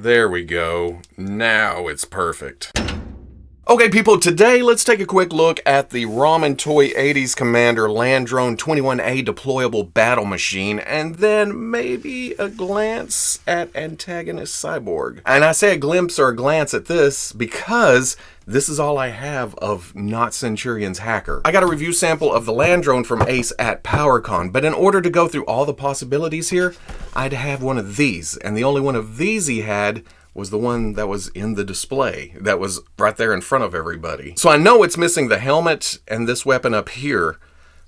There we go. Now it's perfect. Okay, people, today let's take a quick look at the Ramen Toy 80's Commander Land Drone 21A deployable battle machine, and then maybe a glance at Antagonist Cyborg. And I say a glimpse or a glance at this because this is all I have of not Centurions Hacker. I got a review sample of the Land Drone from Ace at PowerCon, but in order to go through all the possibilities here, I'd have one of these, and the only one of these he had was the one that was in the display, that was right there in front of everybody. So I know it's missing the helmet and this weapon up here,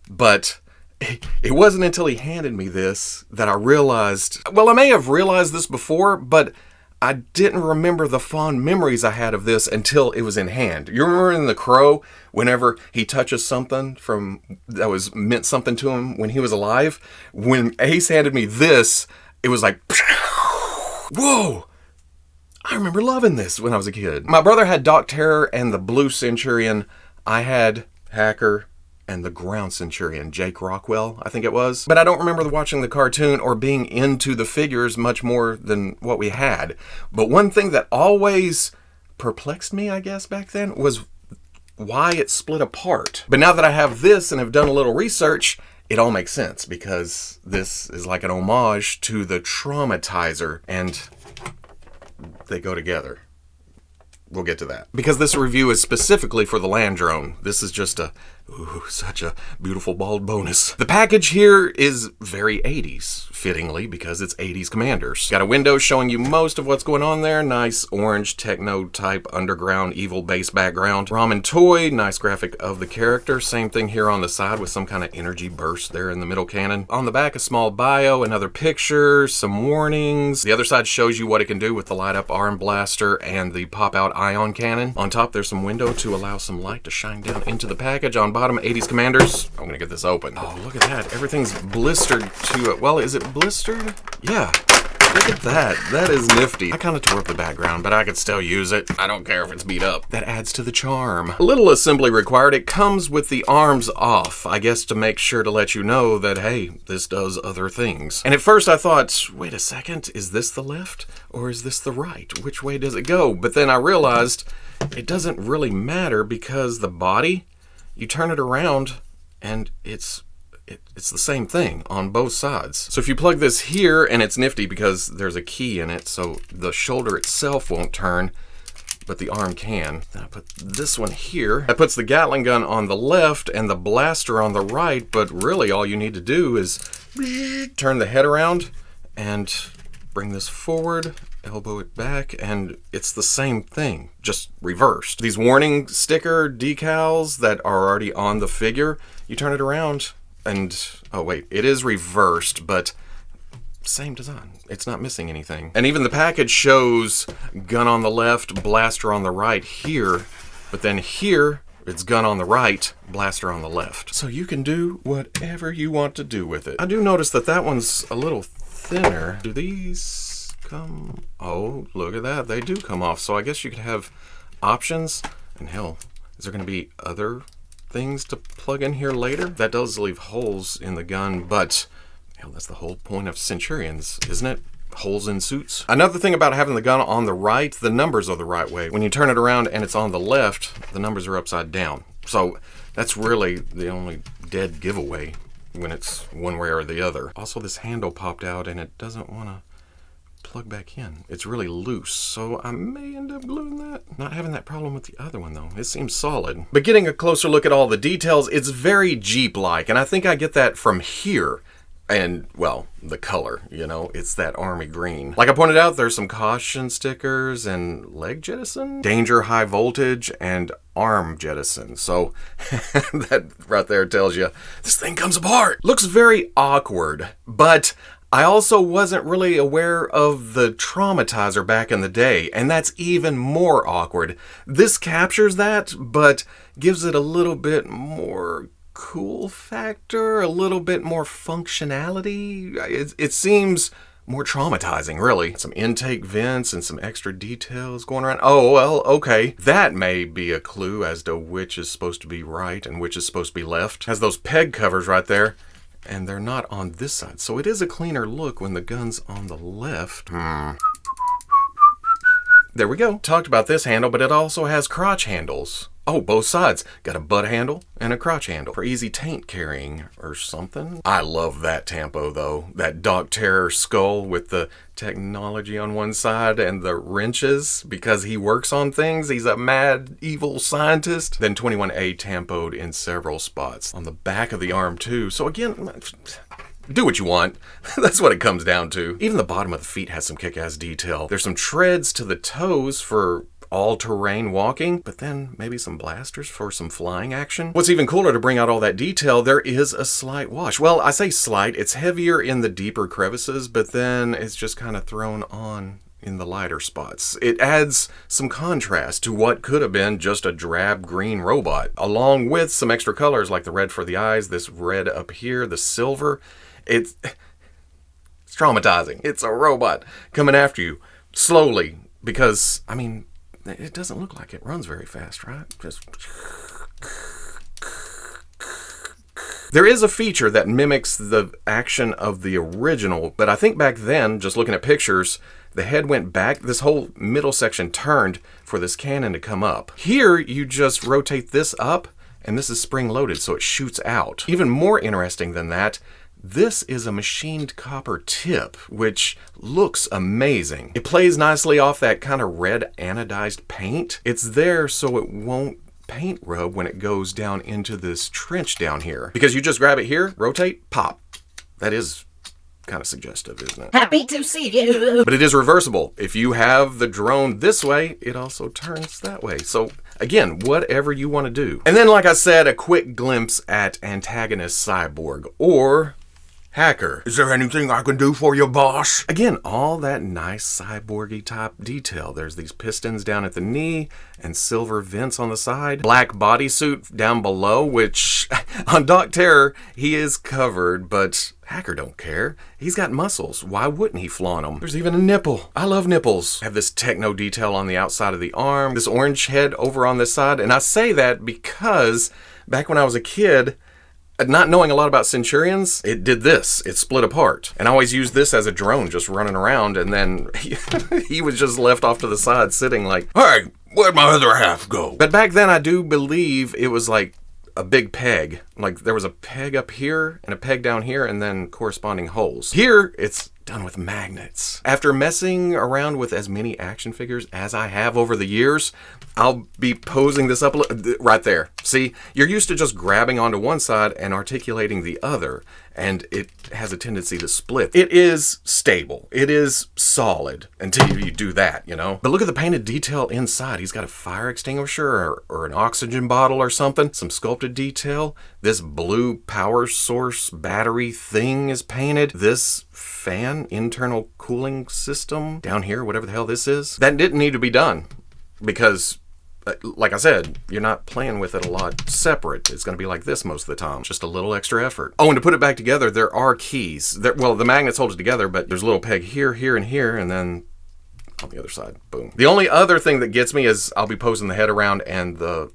but it wasn't until he handed me this that I realized, well, I may have realized this before, but I didn't remember the fond memories I had of this until it was in hand. You remember in The Crow, whenever he touches something from that was meant something to him when he was alive? When Ace handed me this, it was like, whoa! I remember loving this when I was a kid. My brother had Doc Terror and the Blue Centurion. I had Hacker and the Ground Centurion, Jake Rockwell, I think it was. But I don't remember watching the cartoon or being into the figures much more than what we had. But one thing that always perplexed me, I guess, back then was why it split apart. But now that I have this and have done a little research, it all makes sense because this is like an homage to the Traumatizer, and they go together. We'll get to that. Because this review is specifically for the Land Drone. This is just such a beautiful bald bonus. The package here is very 80s, fittingly, because it's 80s Commanders. Got a window showing you most of what's going on there. Nice orange techno type underground evil base background. Ramen Toy, nice graphic of the character. Same thing here on the side with some kind of energy burst there in the middle cannon. On the back, a small bio, another picture, some warnings. The other side shows you what it can do with the light up arm blaster and the pop out ion cannon. On top, there's some window to allow some light to shine down into the package. On bottom, 80s Commanders. I'm gonna get this open. Oh, look at that. Everything's blistered to it. Well, is it blistered? Yeah. Look at that. That is nifty. I kind of tore up the background, but I could still use it. I don't care if it's beat up. That adds to the charm. A little assembly required. It comes with the arms off, I guess to make sure to let you know that, hey, this does other things. And at first I thought, wait a second, is this the left or is this the right? Which way does it go? But then I realized it doesn't really matter because the body, you turn it around and it's the same thing on both sides. So if you plug this here, and it's nifty because there's a key in it, so the shoulder itself won't turn, but the arm can. Then I put this one here. That puts the Gatling gun on the left and the blaster on the right, but really all you need to do is turn the head around and bring this forward, elbow it back, and it's the same thing, just reversed. These warning sticker decals that are already on the figure, you turn it around and, oh wait, it is reversed, but same design. It's not missing anything. And even the package shows gun on the left, blaster on the right here, but then here, it's gun on the right, blaster on the left. So you can do whatever you want to do with it. I do notice that that one's a little thinner. Do these come? Oh, look at that. They do come off. So I guess you could have options. And hell, is there going to be other things to plug in here later? That does leave holes in the gun, but hell, that's the whole point of Centurions, isn't it? Holes in suits. Another thing about having the gun on the right, the numbers are the right way. When you turn it around and it's on the left, the numbers are upside down. So that's really the only dead giveaway when it's one way or the other. Also, this handle popped out and it doesn't want to plug back in. It's really loose, so I may end up gluing that. Not having that problem with the other one though. It seems solid. But getting a closer look at all the details, it's very Jeep-like, and I think I get that from here. And, well, the color, you know, it's that army green. Like I pointed out, there's some caution stickers and leg jettison, danger high voltage, and arm jettison. So that right there tells you this thing comes apart. Looks very awkward, but I also wasn't really aware of the Traumatizer back in the day, and that's even more awkward. This captures that, but gives it a little bit more cool factor, a little bit more functionality. It seems more traumatizing, really. Some intake vents and some extra details going around. Oh, well, okay. That may be a clue as to which is supposed to be right and which is supposed to be left. Has those peg covers right there, and they're not on this side. So it is a cleaner look when the gun's on the left. There we go. Talked about this handle, but it also has crotch handles. Oh, both sides. Got a butt handle and a crotch handle for easy taint carrying or something. I love that tampo though. That Doc Terror skull with the technology on one side and the wrenches because he works on things. He's a mad, evil scientist. Then 21A tampoed in several spots. On the back of the arm too. So again, do what you want. That's what it comes down to. Even the bottom of the feet has some kick-ass detail. There's some treads to the toes for all-terrain walking, but then maybe some blasters for some flying action. What's even cooler to bring out all that detail, there is a slight wash. Well, I say slight, it's heavier in the deeper crevices, but then it's just kind of thrown on in the lighter spots. It adds some contrast to what could have been just a drab green robot, along with some extra colors like the red for the eyes, this red up here, the silver. It's traumatizing. It's a robot coming after you slowly because, I mean, it doesn't look like it runs very fast, right? Just... There is a feature that mimics the action of the original, but I think back then, just looking at pictures, the head went back, this whole middle section turned for this cannon to come up. Here, you just rotate this up, and this is spring-loaded, so it shoots out. Even more interesting than that, this is a machined copper tip, which looks amazing. It plays nicely off that kind of red anodized paint. It's there so it won't paint rub when it goes down into this trench down here. Because you just grab it here, rotate, pop. That is kind of suggestive, isn't it? Happy to see you. But it is reversible. If you have the drone this way, it also turns that way. So again, whatever you want to do. And then, like I said, a quick glimpse at Antagonist Cyborg, or Hacker. Is there anything I can do for you, boss? Again, all that nice cyborgy type detail. There's these pistons down at the knee and silver vents on the side. Black bodysuit down below, which on Doc Terror, he is covered, but Hacker don't care. He's got muscles. Why wouldn't he flaunt them? There's even a nipple. I love nipples. Have this techno detail on the outside of the arm, this orange head over on this side. And I say that because back when I was a kid, not knowing a lot about Centurions, it did this. It split apart. And I always used this as a drone just running around, and then he was just left off to the side sitting like, hey, where'd my other half go? But back then I do believe it was like a big peg. Like there was a peg up here and a peg down here and then corresponding holes. Here, it's done with magnets. After messing around with as many action figures as I have over the years, I'll be posing this up right there. See, you're used to just grabbing onto one side and articulating the other, and it has a tendency to split. It is stable. It is solid until you do that, you know? But look at the painted detail inside. He's got a fire extinguisher or an oxygen bottle or something. Some sculpted detail. This blue power source battery thing is painted. This fan, internal cooling system down here, whatever the hell this is, that didn't need to be done because, like I said, you're not playing with it a lot separate. It's going to be like this most of the time. Just a little extra effort. Oh, and to put it back together, there are keys. Well, the magnets hold it together, but there's a little peg here, here, and here, and then on the other side, boom. The only other thing that gets me is I'll be posing the head around and the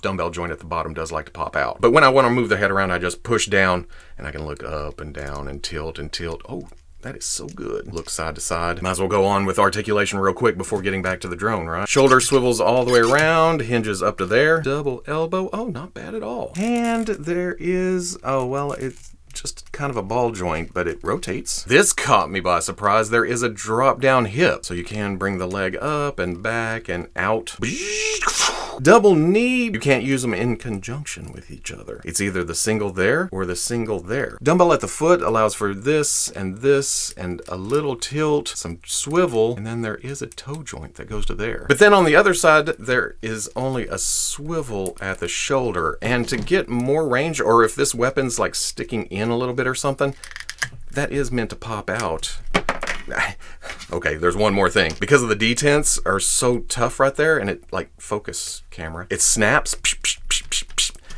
dumbbell joint at the bottom does like to pop out. But when I want to move the head around, I just push down and I can look up and down and tilt and tilt. Oh, that is so good. Look side to side. Might as well go on with articulation real quick before getting back to the drone, right? Shoulder swivels all the way around, hinges up to there. Double elbow. Oh, not bad at all. And there is, oh, well, it's just kind of a ball joint, but it rotates. This caught me by surprise. There is a drop down hip, so you can bring the leg up and back and out. Double knee, you can't use them in conjunction with each other. It's either the single there or the single there. Dumbbell at the foot allows for this and a little tilt, some swivel, and then there is a toe joint that goes to there. But then on the other side, there is only a swivel at the shoulder. And to get more range, or if this weapon's like sticking in a little bit or something, that is meant to pop out. Okay, there's one more thing. Because of the detents are so tough right there, and it, like, focus camera, it snaps.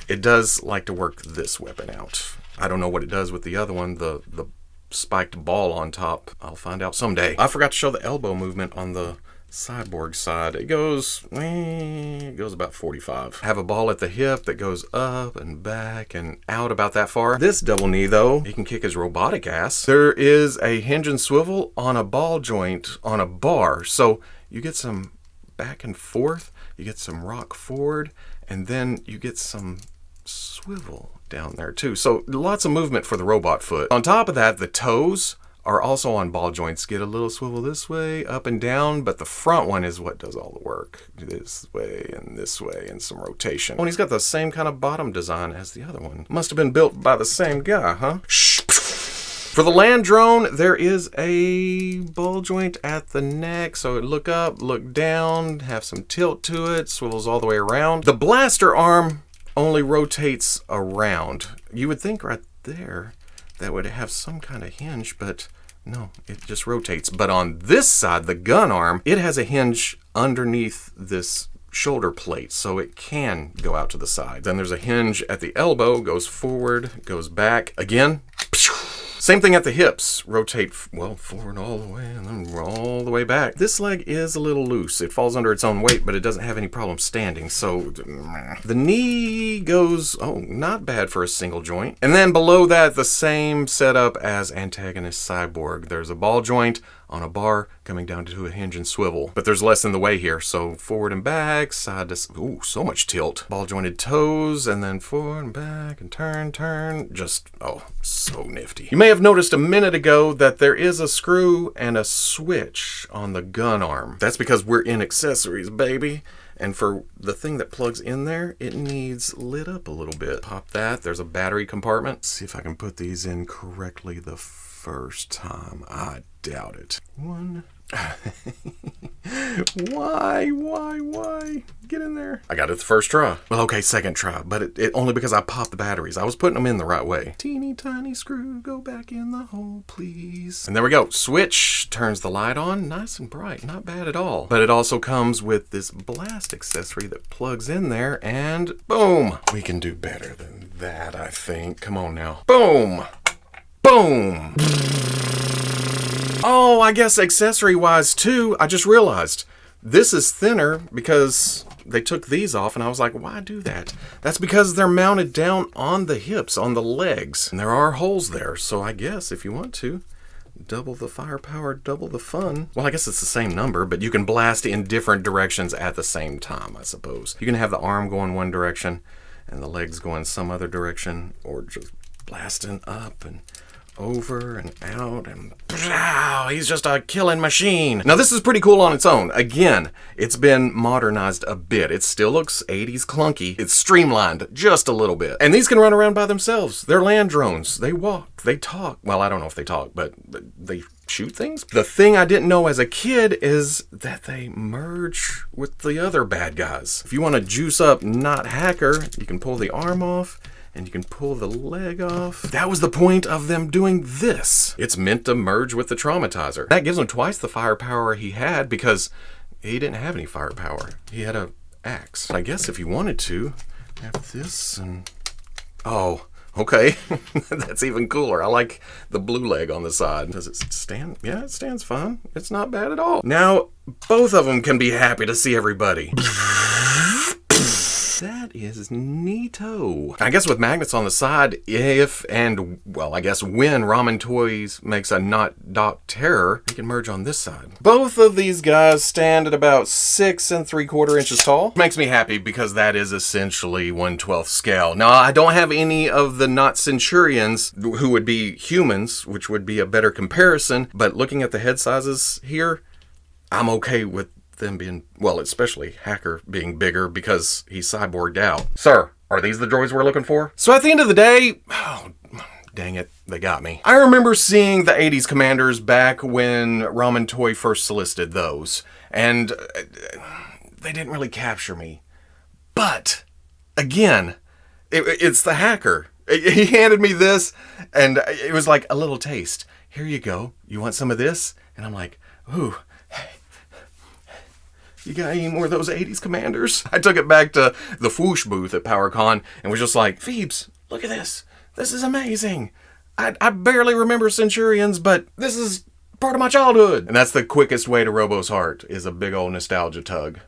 It does like to work this weapon out. I don't know what it does with the other one, the spiked ball on top. I'll find out someday. I forgot to show the elbow movement on the Cyborg side. It goes about 45. Have a ball at the hip that goes up and back and out about that far. This double knee though, he can kick his robotic ass. There is a hinge and swivel on a ball joint on a bar, so you get some back and forth. You get some rock forward, and then you get some swivel down there too. So lots of movement for the robot foot. On top of that, the toes are also on ball joints. Get a little swivel this way, up and down, but the front one is what does all the work. This way, and some rotation. Oh, and he's got the same kind of bottom design as the other one. Must have been built by the same guy, huh? For the land drone, there is a ball joint at the neck, so look up, look down, have some tilt to it, swivels all the way around. The blaster arm only rotates around. You would think right there that would have some kind of hinge, but no, it just rotates. But on this side, the gun arm, it has a hinge underneath this shoulder plate, so it can go out to the side. Then there's a hinge at the elbow, goes forward, goes back. Again, same thing at the hips. Rotate, well, forward all the way and then all the way back. This leg is a little loose. It falls under its own weight, but it doesn't have any problem standing. So the knee goes, oh, not bad for a single joint. And then below that, the same setup as Antagonist Cyborg. There's a ball joint on a bar coming down to a hinge and swivel. But there's less in the way here. So forward and back, side to, ooh, so much tilt. Ball jointed toes, and then forward and back and turn. Just, oh, so nifty. You may have noticed a minute ago that there is a screw and a switch on the gun arm. That's because we're in accessories, baby. And for the thing that plugs in there, it needs lit up a little bit. Pop that, there's a battery compartment. Let's see if I can put these in correctly the first time. I doubt it. One. Why? Get in there. I got it the first try. Well, okay, second try, but it only because I popped the batteries. I was putting them in the right way. Teeny tiny screw, go back in the hole, please. And there we go. Switch turns the light on, nice and bright, not bad at all. But it also comes with this blast accessory that plugs in there, and boom. We can do better than that, I think. Come on now. Boom. Boom. Oh, I guess accessory-wise, too, I just realized this is thinner because they took these off, and I was like, why do that? That's because they're mounted down on the hips, on the legs, and there are holes there, so I guess if you want to, double the firepower, double the fun. Well, I guess it's the same number, but you can blast in different directions at the same time, I suppose. You can have the arm going one direction, and the legs going some other direction, or just blasting up and over and out, and pow, he's just a killing machine. Now this is pretty cool on its own. Again, it's been modernized a bit. It still looks 80s clunky. It's streamlined just a little bit. And these can run around by themselves. They're land drones. They walk, they talk. Well, I don't know if they talk, but they shoot things. The thing I didn't know as a kid is that they merge with the other bad guys. If you want to juice up not Hacker, you can pull the arm off, and you can pull the leg off. That was the point of them doing this. It's meant to merge with the Traumatizer. That gives him twice the firepower he had because he didn't have any firepower. He had an axe. I guess if you wanted to, have this and... Oh, okay. That's even cooler. I like the blue leg on the side. Does it stand? Yeah, it stands fine. It's not bad at all. Now, both of them can be happy to see everybody. That is neato. I guess with magnets on the side, if and, well, I guess when Ramen Toys makes a not Doc Terror, you can merge on this side. Both of these guys stand at about 6 3/4 inches tall. Makes me happy because that is essentially 1/12 scale. Now, I don't have any of the not Centurions who would be humans, which would be a better comparison, but looking at the head sizes here, I'm okay with them being, well, especially Hacker being bigger because he's cyborged out. Sir, are these the droids we're looking for? So at the end of the day, oh, dang it, they got me. I remember seeing the 80's commanders back when Ramen Toy first solicited those, and they didn't really capture me. But, again, it's the Hacker. He handed me this, and it was like a little taste. Here you go. You want some of this? And I'm like, ooh. You got any more of those 80's commanders? I took it back to the Fwoosh booth at PowerCon and was just like, Phoebes, look at this. This is amazing. I barely remember Centurions, but this is part of my childhood. And that's the quickest way to Robo's heart, is a big old nostalgia tug.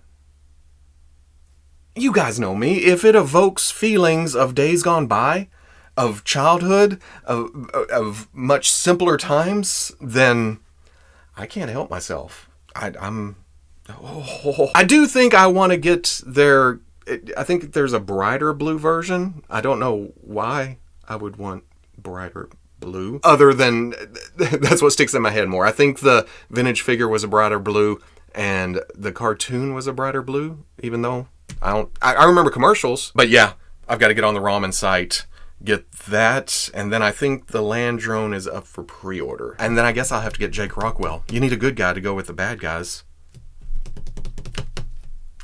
You guys know me. If it evokes feelings of days gone by, of childhood, of much simpler times, then I can't help myself. I'm Oh, I do think I want to get their... I think there's a brighter blue version. I don't know why I would want brighter blue. Other than... that's what sticks in my head more. I think the vintage figure was a brighter blue, and the cartoon was a brighter blue, even though I remember commercials. But yeah, I've got to get on the Ramen site, get that, and then I think the land drone is up for pre-order. And then I guess I'll have to get Jake Rockwell. You need a good guy to go with the bad guys.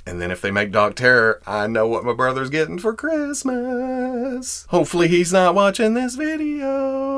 And then if they make Doc Terror, I know what my brother's getting for Christmas. Hopefully he's not watching this video.